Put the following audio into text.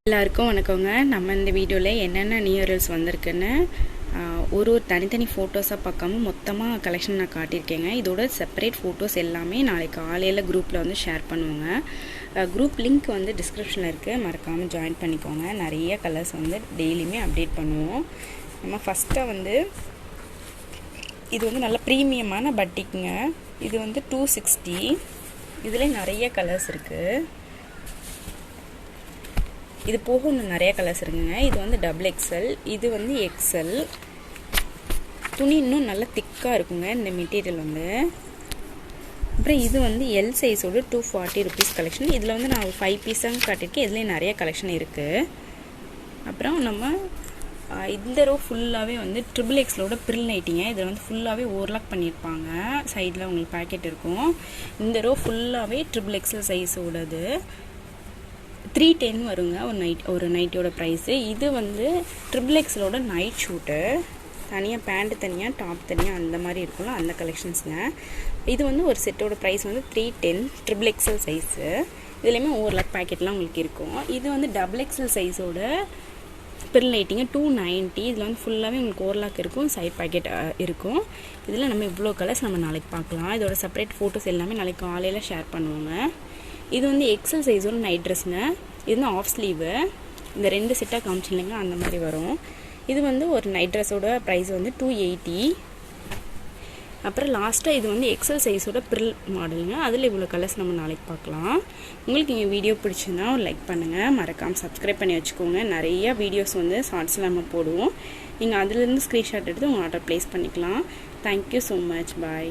எல்லாருக்கும் வணக்கங்க. நம்ம இந்த வீடியோவில் என்னென்ன நியூ இயர்ஸ் வந்திருக்குன்னு ஒரு தனித்தனி ஃபோட்டோஸாக பார்க்காம மொத்தமாக கலெக்ஷன் நான் காட்டியிருக்கேங்க. இதோட செப்பரேட் ஃபோட்டோஸ் எல்லாமே நாளைக்கு காலையில் குரூப்பில் வந்து ஷேர் பண்ணுவோங்க. குரூப் லிங்க் வந்து டிஸ்கிரிப்ஷனில் இருக்குது, மறக்காமல் ஜாயின் பண்ணிக்கோங்க. நிறைய கலர்ஸ் வந்து டெய்லியுமே அப்டேட் பண்ணுவோம். நம்ம ஃபஸ்ட்டாக வந்து இது வந்து நல்ல ப்ரீமியமான பட்டிக்குங்க. இது வந்து 260. இதில் நிறைய கலர்ஸ் இருக்குது. இது போக இன்னும் நிறைய கலர்ஸ் இருக்குங்க. இது வந்து XXL, இது வந்து XL. துணி இன்னும் நல்லா திக்காக இருக்குங்க இந்த மெட்டீரியல் வந்து. அப்புறம் இது வந்து எல் சைஸோட 240 rupees கலெக்ஷன். இதில் வந்து நான் 5 பீஸாக காட்டியிருக்கேன். இதுலேயும் நிறைய கலெக்ஷன் இருக்குது. அப்புறம் நம்ம இந்த ரோ ஃபுல்லாகவே வந்து XXXலோட ப்ரில் நைட்டிங்க. இதில் வந்து ஃபுல்லாகவே ஓவர்லாக் பண்ணியிருப்பாங்க. சைடில் உங்களுக்கு பேக்கெட் இருக்கும். இந்த ரோ ஃபுல்லாகவே XXL சைஸோடது 310 வருங்க ஒரு நைட்டியோட ப்ரைஸு. இது வந்து XXLோட நைட் ஷூட்டு. தனியாக பேண்ட்டு தனியாக டாப் தனியாக அந்த மாதிரி இருக்கும்ல, அந்த கலெக்ஷன்ஸுங்க. இது வந்து ஒரு செட்டோட ப்ரைஸ் வந்து 310 XXL சைஸு. இதுலேயுமே ஓவர்லாக் பேக்கெட்லாம் உங்களுக்கு இருக்கும். இது வந்து XXL சைஸோட ப்ரில் லைட்டிங்க 290. இதில் வந்து ஃபுல்லாகவே உங்களுக்கு ஓவர்லாக் இருக்கும், சைட் பேக்கெட் இருக்கும். இதில் நம்ம இவ்வளோ கலர்ஸ் நம்ம நாளைக்கு பார்க்கலாம். இதோட செப்பரேட் ஃபோட்டோஸ் எல்லாமே நாளைக்கு காலையில் ஷேர் பண்ணுவோங்க. இது வந்து XL சைஸோட நைட் ட்ரெஸ்ஸுங்க. இது வந்து ஆஃப் ஸ்லீவு. இந்த 2 செட்டாக காமிச்சில்லைங்க, அந்த மாதிரி வரும். இது வந்து ஒரு நைட் ட்ரெஸ்ஸோட ப்ரைஸ் வந்து 280. அப்புறம் லாஸ்ட்டாக இது வந்து XL சைஸோட ப்ரில் மாடலுங்க. அதில் இவ்வளோ கலர்ஸ் நம்ம நாளைக்கு பார்க்கலாம். உங்களுக்கு இங்கே வீடியோ பிடிச்சுன்னா ஒரு லைக் பண்ணுங்கள், மறக்காமல் சப்ஸ்கிரைப் பண்ணி வச்சுக்கோங்க. நிறையா வீடியோஸ் வந்து ஷார்ட்ஸில் நம்ம போடுவோம். நீங்கள் அதிலேருந்து ஸ்க்ரீன்ஷாட் எடுத்து உங்கள் ஆர்டர் ப்ளேஸ் பண்ணிக்கலாம். Thank you so much. பாய்.